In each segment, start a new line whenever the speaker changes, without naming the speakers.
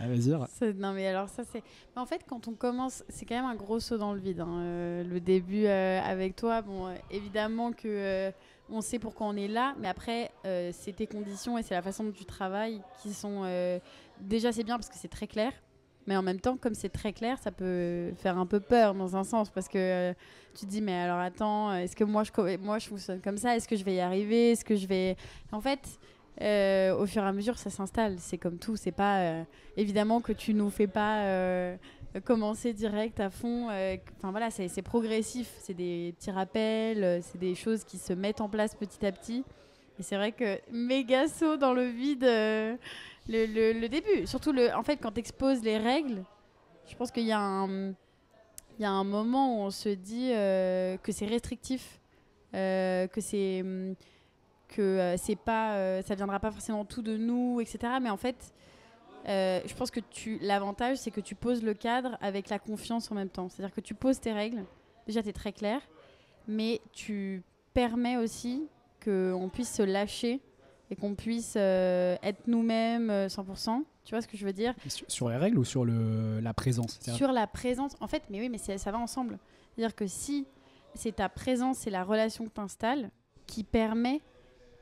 vas-y.
Non, mais alors ça, c'est... Mais en fait, quand on commence, c'est quand même un gros saut dans le vide. Le début avec toi, bon, évidemment que on sait pourquoi on est là, mais après, c'est tes conditions et c'est la façon dont tu travailles qui sont... Déjà, c'est bien parce que c'est très clair, mais en même temps, comme c'est très clair, ça peut faire un peu peur dans un sens parce que tu te dis, mais alors attends, est-ce que moi je fonctionne comme ça? Est-ce que je vais y arriver? Est-ce que je vais... En fait... au fur et à mesure, ça s'installe. C'est comme tout. C'est pas évidemment que tu nous fais pas commencer direct à fond. Enfin voilà, c'est progressif. C'est des petits rappels. C'est des choses qui se mettent en place petit à petit. Et c'est vrai que méga saut dans le vide le début. Surtout en fait, quand tu exposes les règles, je pense qu'il y a il y a un moment où on se dit que c'est restrictif, que c'est pas ça viendra pas forcément tout de nous, etc. Mais en fait, je pense que l'avantage, c'est que tu poses le cadre avec la confiance en même temps. C'est-à-dire que tu poses tes règles. Déjà, tu es très clair, mais tu permets aussi qu'on puisse se lâcher et qu'on puisse être nous-mêmes 100%. Tu vois ce que je veux dire?
Sur les règles ou sur la présence?
Sur la présence. En fait, mais oui, mais ça va ensemble. C'est-à-dire que si c'est ta présence et la relation que tu installes qui permet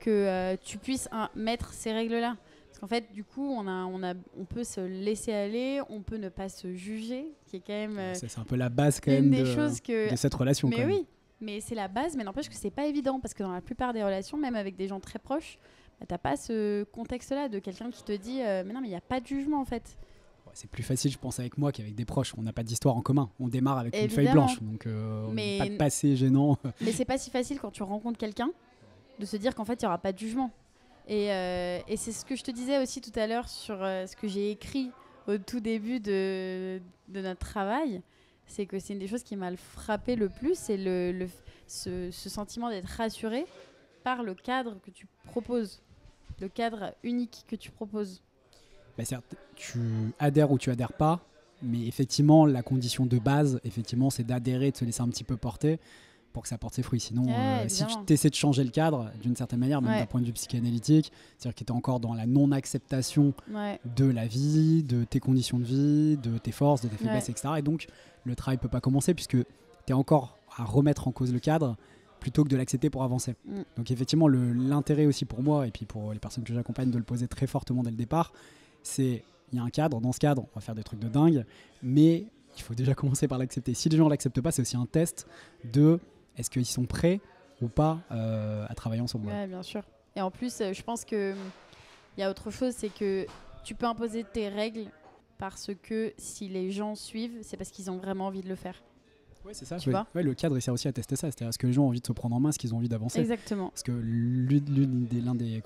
que tu puisses mettre ces règles-là. Parce qu'en fait, du coup, on peut se laisser aller, on peut ne pas se juger, qui est quand même...
c'est un peu la base quand même de cette relation.
Mais
quand même.
oui, mais c'est la base, mais n'empêche que c'est pas évident, parce que dans la plupart des relations, même avec des gens très proches, bah, t'as pas ce contexte-là de quelqu'un qui te dit mais non, mais il n'y a pas de jugement en fait.
C'est plus facile, je pense, avec moi qu'avec des proches. On n'a pas d'histoire en commun. On démarre avec
Évidemment.
une feuille blanche, donc pas de passé gênant.
Mais c'est pas si facile quand tu rencontres quelqu'un de se dire qu'en fait, il n'y aura pas de jugement. Et c'est ce que je te disais aussi tout à l'heure sur ce que j'ai écrit au tout début de notre travail. C'est que c'est une des choses qui m'a frappé le plus, c'est ce sentiment d'être rassuré par le cadre que tu proposes, le cadre unique que tu proposes.
Bah certes, tu adhères ou tu adhères pas, mais effectivement, la condition de base, effectivement, c'est d'adhérer, de se laisser un petit peu porter pour que ça porte ses fruits. Sinon, si tu essaies de changer le cadre d'une certaine manière, même d'un point de vue psychanalytique, c'est-à-dire que tu es encore dans la non-acceptation de la vie, de tes conditions de vie, de tes forces, de tes faiblesses, etc. Et donc, le travail peut pas commencer puisque tu es encore à remettre en cause le cadre plutôt que de l'accepter pour avancer. Donc effectivement, l'intérêt aussi pour moi et puis pour les personnes que j'accompagne de le poser très fortement dès le départ, c'est il y a un cadre, dans ce cadre, on va faire des trucs de dingue, mais il faut déjà commencer par l'accepter. Si les gens ne l'acceptent pas, c'est aussi un test de est-ce qu'ils sont prêts ou pas à travailler ensemble.
Ouais, bien sûr. Et en plus, je pense qu'il y a autre chose, c'est que tu peux imposer tes règles parce que si les gens suivent, c'est parce qu'ils ont vraiment envie de le faire.
Ouais, c'est ça. Le cadre, il sert aussi à tester ça. C'est-à-dire, est-ce que les gens ont envie de se prendre en main, est-ce qu'ils ont envie d'avancer?
Exactement.
Parce que l'un des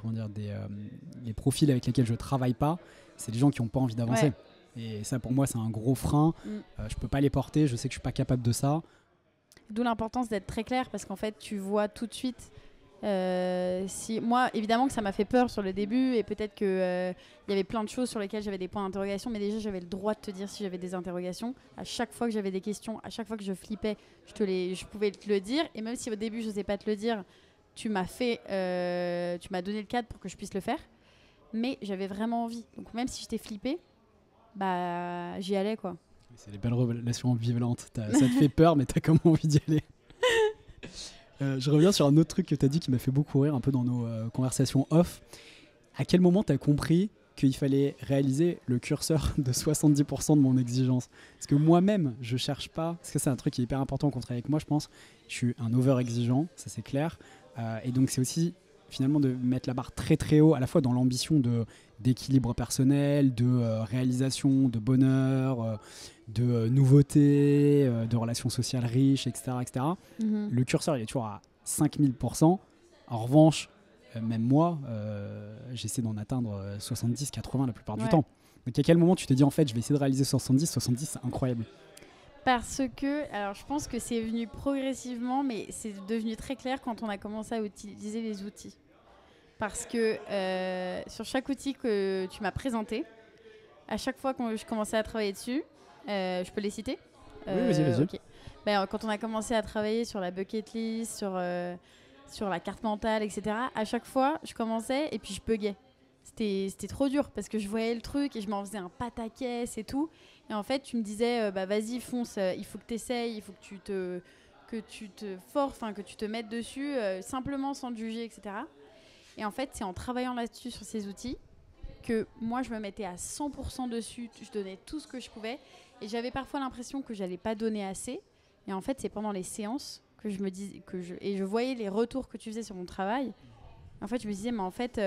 les profils avec lesquels je travaille pas, c'est les gens qui n'ont pas envie d'avancer. Ouais. Et ça, pour moi, c'est un gros frein. Je peux pas les porter. Je sais que je suis pas capable de ça.
D'où l'importance d'être très clair, parce qu'en fait, tu vois tout de suite. Si moi, évidemment que ça m'a fait peur sur le début, et peut-être que y avait plein de choses sur lesquelles j'avais des points d'interrogation, mais déjà j'avais le droit de te dire si j'avais des interrogations. À chaque fois que j'avais des questions, à chaque fois que je flippais, je pouvais te le dire. Et même si au début je n'osais pas te le dire, tu m'as donné le cadre pour que je puisse le faire. Mais j'avais vraiment envie. Donc même si j'étais flippée, bah j'y allais quoi.
C'est les belles relations ambivalentes. Ça te fait peur, mais t'as quand même envie d'y aller. Je reviens sur un autre truc que tu as dit qui m'a fait beaucoup rire un peu dans nos conversations off. À quel moment tu as compris qu'il fallait réaliser le curseur de 70% de mon exigence? Parce que moi-même, je cherche pas, parce que c'est un truc qui est hyper important qu'on travaille avec moi, je pense. Je suis un over-exigeant, ça c'est clair. Et donc c'est aussi finalement de mettre la barre très très haut, à la fois dans l'ambition d'équilibre personnel, de réalisation, de bonheur, de nouveautés, de relations sociales riches, etc. etc. Le curseur il est toujours à 5000%. En revanche, même moi, j'essaie d'en atteindre 70-80 la plupart du temps. Donc à quel moment tu te dis en fait je vais essayer de réaliser 70, c'est incroyable?
Parce que, alors je pense que c'est venu progressivement, mais c'est devenu très clair quand on a commencé à utiliser les outils. Parce que sur chaque outil que tu m'as présenté, à chaque fois que je commençais à travailler dessus, je peux les citer?
Oui, vas-y.
Okay. Quand on a commencé à travailler sur la bucket list, sur la carte mentale, etc., à chaque fois, je commençais et puis je buguais. c'était trop dur parce que je voyais le truc et je m'en faisais un pataquès et tout. Et en fait, tu me disais, vas-y, fonce, il faut que tu essayes, il faut que tu te forces, que tu te mettes dessus, simplement sans te juger, etc. Et en fait, c'est en travaillant là-dessus sur ces outils que moi, je me mettais à 100% dessus, je donnais tout ce que je pouvais. Et j'avais parfois l'impression que j'allais pas donner assez. Et en fait, c'est pendant les séances que je me dis, et je voyais les retours que tu faisais sur mon travail. En fait, je me disais, mais en fait,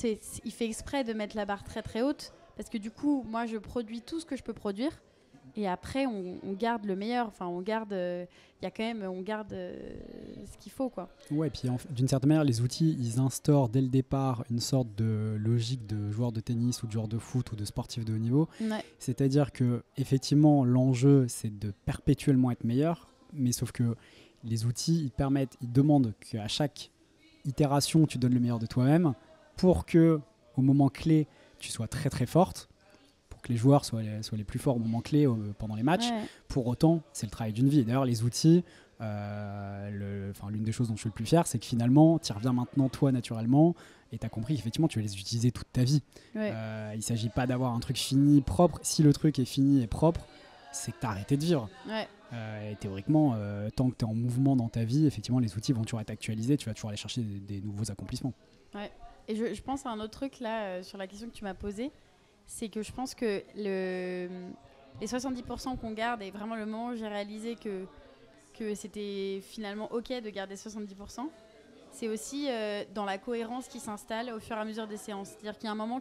il fait exprès de mettre la barre très très haute parce que du coup, moi, je produis tout ce que je peux produire et après, on garde le meilleur. Enfin, on garde ce qu'il faut, quoi.
Ouais, puis d'une certaine manière, les outils, ils instaurent dès le départ une sorte de logique de joueur de tennis ou de joueur de foot ou de sportif de haut niveau.
Ouais.
C'est-à-dire que effectivement, l'enjeu, c'est de perpétuellement être meilleur, mais sauf que les outils, ils demandent qu'à chaque itération, tu donnes le meilleur de toi-même pour que, au moment clé, tu sois très très forte, pour que les joueurs soient les plus forts au moment clé pendant les matchs.
Ouais.
Pour autant, c'est le travail d'une vie. Et d'ailleurs, les outils, l'une des choses dont je suis le plus fier, c'est que finalement, tu y reviens maintenant toi naturellement et tu as compris qu'effectivement, tu vas les utiliser toute ta vie.
Ouais.
Il ne s'agit pas d'avoir un truc fini, propre. Si le truc est fini et propre, c'est que tu as arrêté de vivre.
Ouais.
Et théoriquement, tant que tu es en mouvement dans ta vie, effectivement, les outils vont toujours être actualisés, tu vas toujours aller chercher des nouveaux accomplissements.
Ouais. Et je pense à un autre truc là, sur la question que tu m'as posée, c'est que je pense que les 70% qu'on garde, et vraiment le moment où j'ai réalisé que c'était finalement OK de garder 70%, c'est aussi dans la cohérence qui s'installe au fur et à mesure des séances. C'est-à-dire qu'il y a un moment où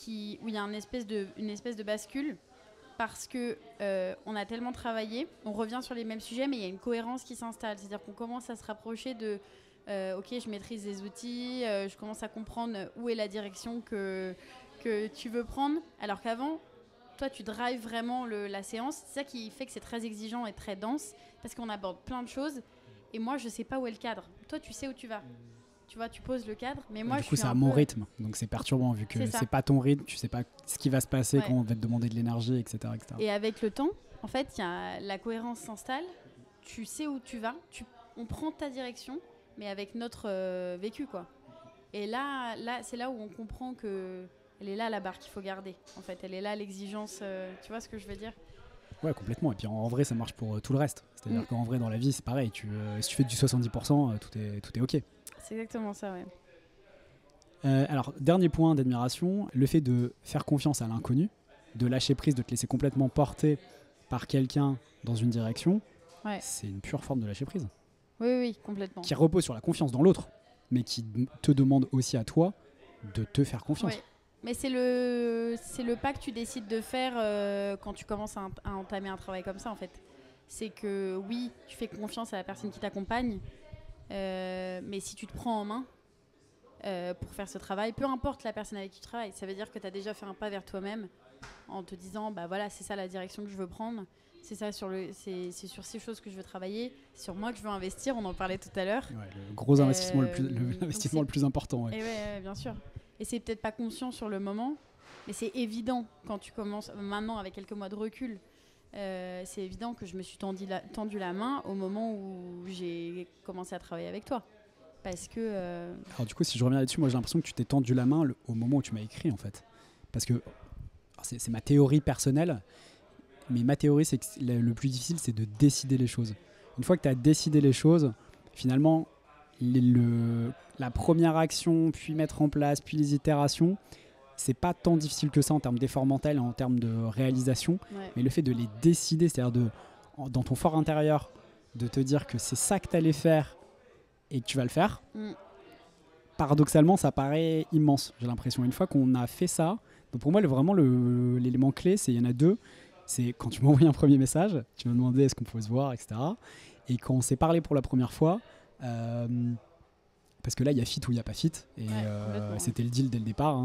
il y a une espèce de bascule, parce que on a tellement travaillé, on revient sur les mêmes sujets, mais il y a une cohérence qui s'installe. C'est-à-dire qu'on commence à se rapprocher de OK, je maîtrise les outils, je commence à comprendre où est la direction que tu veux prendre, alors qu'avant, toi, tu drives vraiment la séance. C'est ça qui fait que c'est très exigeant et très dense, parce qu'on aborde plein de choses, et moi, je sais pas où est le cadre. Toi, tu sais où tu vas. Tu vois, tu poses le cadre, mais moi,
du coup, c'est à mon rythme, donc c'est perturbant, vu que c'est pas ton rythme, tu sais pas ce qui va se passer quand on va te demander de l'énergie, etc., etc.
Et avec le temps, en fait, la cohérence s'installe, tu sais où tu vas, on prend ta direction, mais avec notre vécu, quoi. Et là, c'est là où on comprend que elle est là la barre qu'il faut garder. En fait, elle est là l'exigence. Tu vois ce que je veux dire ?
Ouais, complètement. Et puis en vrai, ça marche pour tout le reste. C'est-à-dire qu'en vrai, dans la vie, c'est pareil. Si tu fais du 70%, tout est OK.
C'est exactement ça, ouais.
Alors, dernier point d'admiration, le fait de faire confiance à l'inconnu, de lâcher prise, de te laisser complètement porter par quelqu'un dans une direction, c'est une pure forme de lâcher prise.
Oui, complètement.
Qui repose sur la confiance dans l'autre, mais qui te demande aussi à toi de te faire confiance.
Ouais. Mais c'est le pas que tu décides de faire quand tu commences à entamer un travail comme ça, en fait. C'est que oui, tu fais confiance à la personne qui t'accompagne, mais si tu te prends en main pour faire ce travail, peu importe la personne avec qui tu travailles, ça veut dire que tu as déjà fait un pas vers toi-même en te disant, bah voilà, c'est ça la direction que je veux prendre, c'est sur ces choses que je veux travailler, c'est sur moi que je veux investir, on en parlait tout à l'heure. Ouais,
le gros investissement, l'investissement le plus important. Ouais.
Et ouais, bien sûr. Et c'est peut-être pas conscient sur le moment, mais c'est évident quand tu commences, maintenant avec quelques mois de recul, c'est évident que je me suis tendu la main au moment où j'ai commencé à travailler avec toi. Parce que...
Alors du coup, si je reviens là-dessus, moi j'ai l'impression que tu t'es tendu la main au moment où tu m'as écrit, en fait. Parce que c'est ma théorie personnelle, mais ma théorie, c'est que le plus difficile, c'est de décider les choses. Une fois que tu as décidé les choses, finalement, la première action, puis mettre en place, puis les itérations, c'est pas tant difficile que ça en termes d'effort mental et en termes de réalisation, mais le fait de les décider, c'est-à-dire dans ton fort intérieur, de te dire que c'est ça que tu allais faire et que tu vas le faire, paradoxalement, ça paraît immense, j'ai l'impression. Une fois qu'on a fait ça, donc pour moi, vraiment, l'élément clé, il y en a deux. C'est quand tu m'as envoyé un premier message, tu m'as demandé est-ce qu'on pouvait se voir, etc. Et quand on s'est parlé pour la première fois, parce que là, il y a fit ou il n'y a pas fit. Et c'était le deal dès le départ,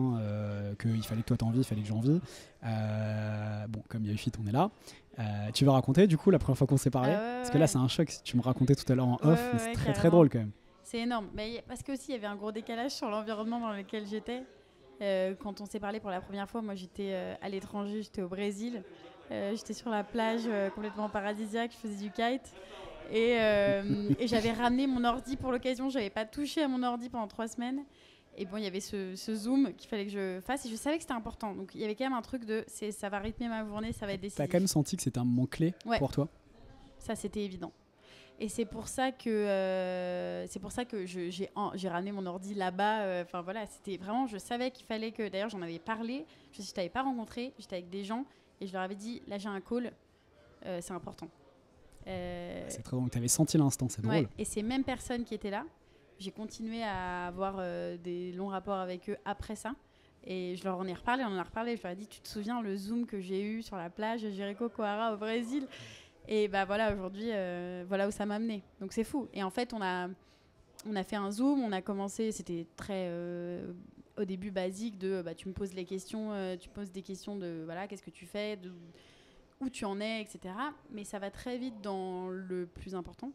qu'il fallait que toi t'envies, il fallait que j'envie. Bon, comme il y a eu fit, on est là. Tu veux raconter, du coup, la première fois qu'on s'est parlé parce que là, c'est un choc. Tu me racontais tout à l'heure en off, mais c'est très, très drôle quand même.
C'est énorme. Mais parce que aussi, il y avait un gros décalage sur l'environnement dans lequel j'étais. Quand on s'est parlé pour la première fois, moi, j'étais à l'étranger, j'étais au Brésil. J'étais sur la plage complètement paradisiaque, je faisais du kite. Et j'avais ramené mon ordi pour l'occasion. J'avais pas touché à mon ordi pendant 3 semaines. Et bon, il y avait ce Zoom qu'il fallait que je fasse et je savais que c'était important. Donc, il y avait quand même un truc de ça va rythmer ma journée, ça va être décisif.
T'as quand même senti que c'était un moment clé pour toi?
Ça, c'était évident. Et c'est pour ça que, j'ai ramené mon ordi là-bas. Enfin, voilà, c'était vraiment... Je savais qu'il fallait que... D'ailleurs, j'en avais parlé. Je t'avais pas rencontré. J'étais avec des gens et je leur avais dit, là, j'ai un call. C'est important.
C'est très drôle. Tu avais senti l'instant, c'est drôle.
Et ces mêmes personnes qui étaient là, j'ai continué à avoir des longs rapports avec eux après ça. Et je leur en ai reparlé, on en a reparlé. Je leur ai dit, tu te souviens le Zoom que j'ai eu sur la plage de Jericoacoara au Brésil? Et bah voilà, aujourd'hui, voilà où ça m'a amené. Donc c'est fou. Et en fait, on a fait un Zoom, on a commencé, c'était très au début basique de tu me poses les questions, tu poses des questions de voilà, qu'est-ce que tu fais, où tu en es, etc. Mais ça va très vite dans le plus important.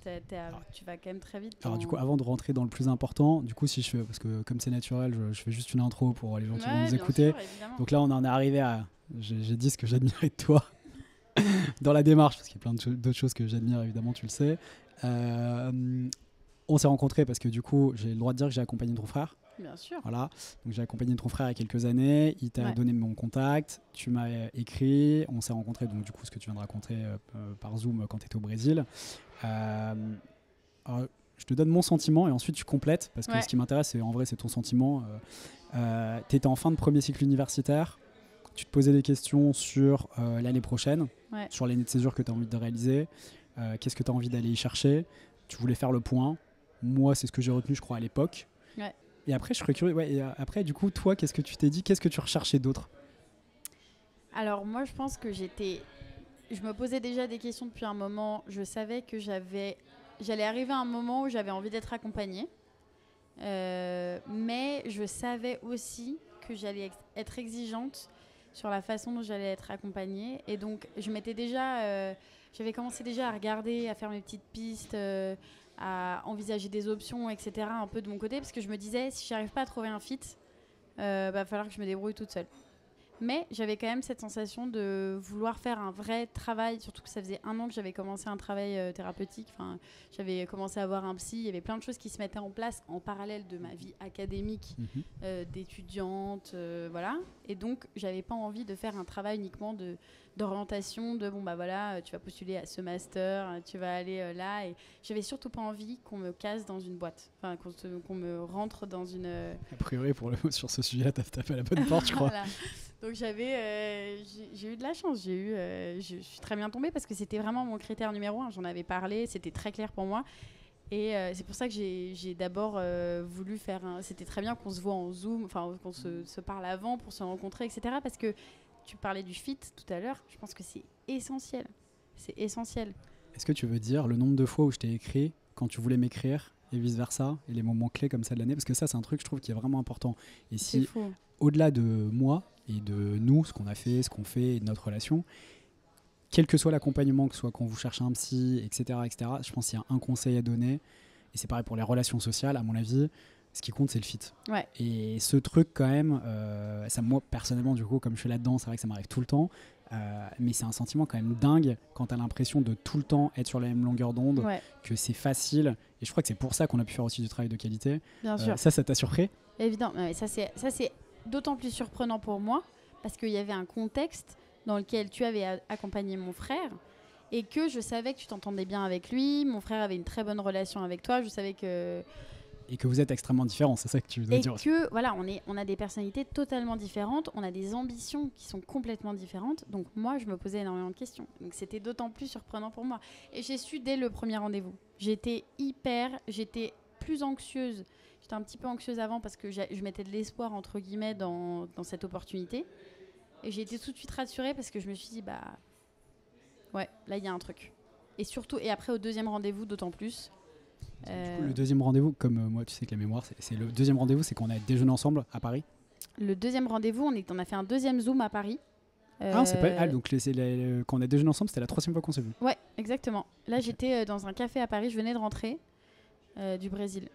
Tu vas quand même très vite.
Alors du coup, avant de rentrer dans le plus important, du coup, si je fais, parce que comme c'est naturel, je fais juste une intro pour les gens qui vont nous écouter.
Sûr,
donc là, on en est arrivé à... J'ai dit ce que j'admirais de toi dans la démarche, parce qu'il y a plein d'autres choses que j'admire, évidemment, tu le sais. On s'est rencontrés parce que du coup, j'ai le droit de dire que j'ai accompagné ton frère.
Bien sûr.
Voilà. Donc j'ai accompagné ton frère il y a quelques années. Il t'a donné mon contact. Tu m'as écrit. On s'est rencontrés. Donc du coup, ce que tu viens de raconter par Zoom quand tu étais au Brésil. Alors, je te donne mon sentiment et ensuite tu complètes parce que ce qui m'intéresse, c'est en vrai, c'est ton sentiment. Tu étais en fin de premier cycle universitaire. Tu te posais des questions sur l'année prochaine, sur l'année de césure que tu as envie de réaliser. Qu'est-ce que tu as envie d'aller y chercher? Tu voulais faire le point. Moi, c'est ce que j'ai retenu, je crois, à l'époque. Et après, je serais curieux. Et après, du coup, toi, qu'est-ce que tu t'es dit? Qu'est-ce que tu recherchais d'autre?
Alors, moi, je pense que je me posais déjà des questions depuis un moment. Je savais que j'allais arriver à un moment où j'avais envie d'être accompagnée. Mais je savais aussi que j'allais être exigeante sur la façon dont j'allais être accompagnée. Et donc, j'avais commencé déjà à regarder, à faire mes petites pistes, à envisager des options, etc. un peu de mon côté, parce que je me disais, si j'arrive pas à trouver un fit, va falloir que je me débrouille toute seule. Mais j'avais quand même cette sensation de vouloir faire un vrai travail, surtout que ça faisait 1 an que j'avais commencé un travail thérapeutique. Enfin, j'avais commencé à voir un psy, il y avait plein de choses qui se mettaient en place en parallèle de ma vie académique, d'étudiante, voilà. Et donc, j'avais pas envie de faire un travail uniquement d'orientation, bon bah voilà, tu vas postuler à ce master, tu vas aller là. Et j'avais surtout pas envie qu'on me casse dans une boîte, enfin qu'on me rentre dans une...
A priori, sur ce sujet-là, t'as tapé à la bonne porte, je crois.
Voilà. Donc j'ai eu de la chance, je suis très bien tombée parce que c'était vraiment mon critère numéro 1. J'en avais parlé, c'était très clair pour moi. Et c'est pour ça que j'ai d'abord voulu faire c'était très bien qu'on se voit en Zoom, enfin qu'on se parle avant pour se rencontrer, etc. Parce que tu parlais du fit tout à l'heure, je pense que c'est essentiel. C'est essentiel.
Est-ce que tu veux dire le nombre de fois où je t'ai écrit quand tu voulais m'écrire et vice-versa, et les moments clés comme ça de l'année? Parce que ça, c'est un truc, je trouve, qui est vraiment important. Et si, au-delà de moi et de nous, ce qu'on a fait, ce qu'on fait, et de notre relation, quel que soit l'accompagnement, que ce soit quand vous cherchez un psy, etc., je pense qu'il y a un conseil à donner, et c'est pareil pour les relations sociales, à mon avis, ce qui compte, c'est le fit. Et ce truc, quand même, ça, moi, personnellement, du coup, comme je suis là-dedans, c'est vrai que ça m'arrive tout le temps, mais c'est un sentiment quand même dingue quand tu as l'impression de tout le temps être sur la même longueur d'onde, que c'est facile, et je crois que c'est pour ça qu'on a pu faire aussi du travail de qualité.
Bien sûr.
Ça t'a surpris?
Évidemment, mais ça c'est d'autant plus surprenant pour moi, parce qu'il y avait un contexte dans lequel tu avais accompagné mon frère, et que je savais que tu t'entendais bien avec lui, mon frère avait une très bonne relation avec toi, je savais que...
Et que vous êtes extrêmement différents, c'est ça que tu veux dire?
Et que, voilà, on a des personnalités totalement différentes, on a des ambitions qui sont complètement différentes. Donc moi, je me posais énormément de questions. Donc c'était d'autant plus surprenant pour moi. Et j'ai su dès le premier rendez-vous. J'étais plus anxieuse. J'étais un petit peu anxieuse avant parce que je mettais de l'espoir, entre guillemets, dans cette opportunité. Et j'ai été tout de suite rassurée parce que je me suis dit, ouais, là, il y a un truc. Et surtout, et après, au deuxième rendez-vous, d'autant plus...
Du coup, le deuxième rendez-vous, comme moi, tu sais que la mémoire, c'est le deuxième rendez-vous, c'est qu'on a déjeuné ensemble à Paris.
Le deuxième rendez-vous, on a fait un deuxième Zoom à Paris.
C'est pas... donc quand on a déjeuné ensemble, c'était la 3e fois qu'on s'est vu.
Ouais, exactement. Là, j'étais dans un café à Paris, je venais de rentrer du Brésil.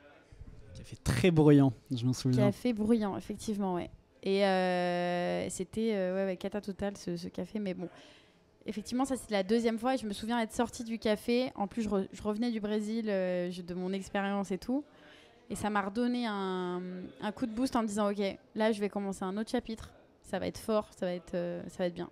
Café très bruyant, je m'en souviens.
Café bruyant, effectivement, ouais. Et c'était cata total ce café, mais bon... Effectivement, ça c'était la 2e fois et je me souviens être sortie du café. En plus, je revenais du Brésil, de mon expérience et tout. Et ça m'a redonné un coup de boost en me disant, ok, là, je vais commencer un autre chapitre. Ça va être fort, ça va être bien.